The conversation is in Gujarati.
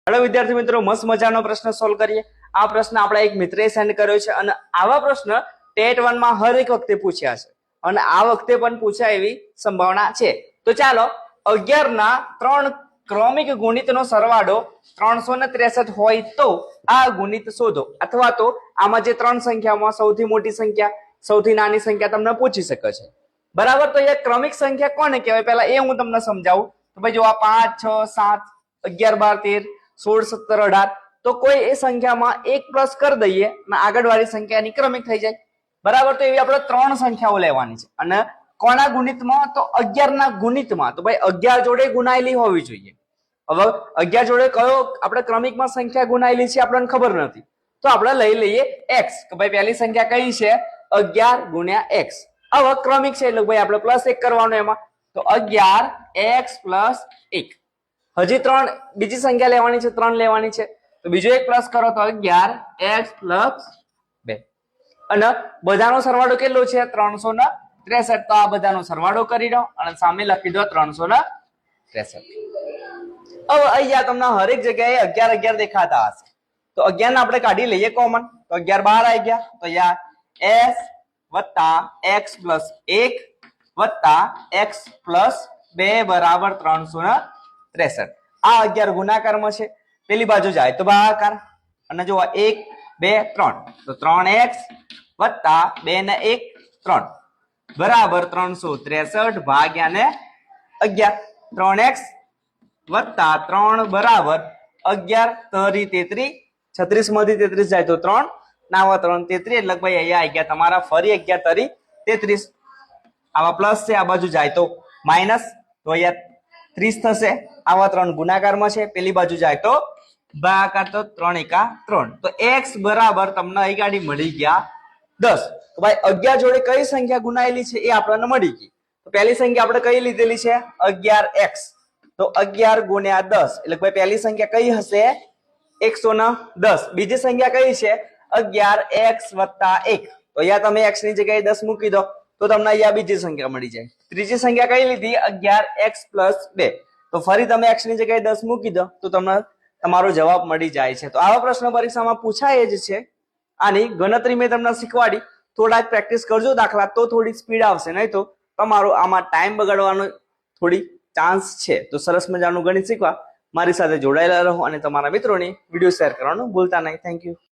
હેલો વિદ્યાર્થી મિત્રો, મસ્ત મજાનો પ્રશ્ન સોલ્વ કરીએ। આ પ્રશ્ન આપણા એક મિત્રએ સેન્ડ કર્યો છે અને આવા પ્રશ્ન ટેટ 1 માં હરેક વખતે પૂછ્યા છે અને આ વખતે પણ પૂછાય એવી સંભાવના છે। તો ચાલો 11 ના 3 ક્રમિક ગુણિતનો સરવાળો 363 હોય તો આ ગુણિત શોધો, અથવા તો આમાં જે ત્રણ સંખ્યામાં સૌથી મોટી સંખ્યા સૌથી નાની સંખ્યા તમને પૂછી શકે છે, બરાબર। તો એ ક્રમિક સંખ્યા કોને કહેવાય પહેલા એ હું તમને સમજાવું। તો ભાઈ જો આ 5 6 7 11 12 13 16 17 18 તો કોઈ એ સંખ્યામાં 1 પ્લસ કરી દઈએ અને આગળવાળી સંખ્યા એની ક્રમિક થઈ જાય, બરાબર। તો એવી આપણે ત્રણ સંખ્યાઓ લેવાની છે અને કોના ગુણિતમાં? તો 11 ના ગુણિતમાં। તો ભાઈ 11 જોડે ગુણાયેલી હોવી જોઈએ। હવે 11 જોડે કયો આપણે ક્રમિકમાં સંખ્યા ગુણાયેલી છે આપણને ખબર નથી, તો આપણે લઈ લઈએ x કે ભાઈ પહેલી સંખ્યા કઈ છે 11 ગુણ્યા x। હવે ક્રમિક છે એટલે ભાઈ આપણે પ્લસ 1 કરવાનું એમાં, તો 11x પ્લસ 1। હજી ત્રણ બીજી સંખ્યા લેવાની છે, 3 લેવાની છે, તો બીજો એક પ્લસ કરો તો 11x પ્લસ 2 અને બધાનો સરવાળો કેટલો છે 363। તો આ બધાનો સરવાળો કરી દો અને સામે લખી દો 363। હવે અહીંયા તમને હરેક જગ્યાએ 11 11 દેખાતા હશે, તો 11 ને આપણે કાઢી લઈએ કોમન, તો 11 બહાર આવી ગયા, તો અહીંયા s વત્તા x પ્લસ 1 વત્તા x પ્લસ 2 બરાબર 363। આ 11 ગુણાકારમાં છે, પેલી બાજુ જાય તો ભાગાકાર, અને જો 1 2 3 તો 3x વત્તા 2 ને 1 3 બરાબર 363 ભાગ્યા ને 11। 3x વત્તા 3 બરાબર 11 તરી 33, 36 માંથી 33 જાય તો 3 નાવા 3 33, એટલે ભાઈ અહીંયા આવી ગયા તમારા ફરી 11 તરી 33। આવા પ્લસ છે, આ બાજુ જાય તો માઇનસ, તો અહીંયા 30 થશે। આવા 3 ગુણાકારમાં છે, પેલી બાજુ જાય તો ભાગાકાર, તો 3 એકા 3, તો x બરાબર તમને અહીં ગાડી મળી ગયા 10। તો ભાઈ 11 જોડે કઈ સંખ્યા ગુણાયેલી છે એ આપણને મળી ગઈ। તો પહેલી સંખ્યા આપણે કઈ લીધેલી છે 11x, તો 11 ગુણ્યા 10 એટલે ભાઈ પહેલી સંખ્યા કઈ હશે 110। બીજી સંખ્યા કઈ છે 11x વત્તા 1, તો અહીંયા તમે x ની જગ્યાએ 10 મૂકી દો તો તમને અહીંયા બીજી સંખ્યા મળી જાય। ત્રીજી સંખ્યા કઈ લીધી 11x પ્લસ 2, તો ફરી તમે x ની જગ્યાએ 10 મૂકી દો તો તમને તમારો જવાબ મળી જાય છે। તો આવા પ્રશ્ન પરીક્ષામાં પૂછાય જ છે। આની ગણતરી મેં તમને શીખવાડી, થોડા પ્રેક્ટિસ કરજો દાખલા તો થોડી સ્પીડ આવશે, નહીં તો તમારો આમાં ટાઈમ બગાડવાનો થોડી ચાન્સ છે। તો સરસ મજાનું ગણિત શીખવા મારી સાથે જોડાયેલા રહો અને તમારા મિત્રોને વિડીયો શેર કરવાનું ભૂલતા નહીં। Thank you.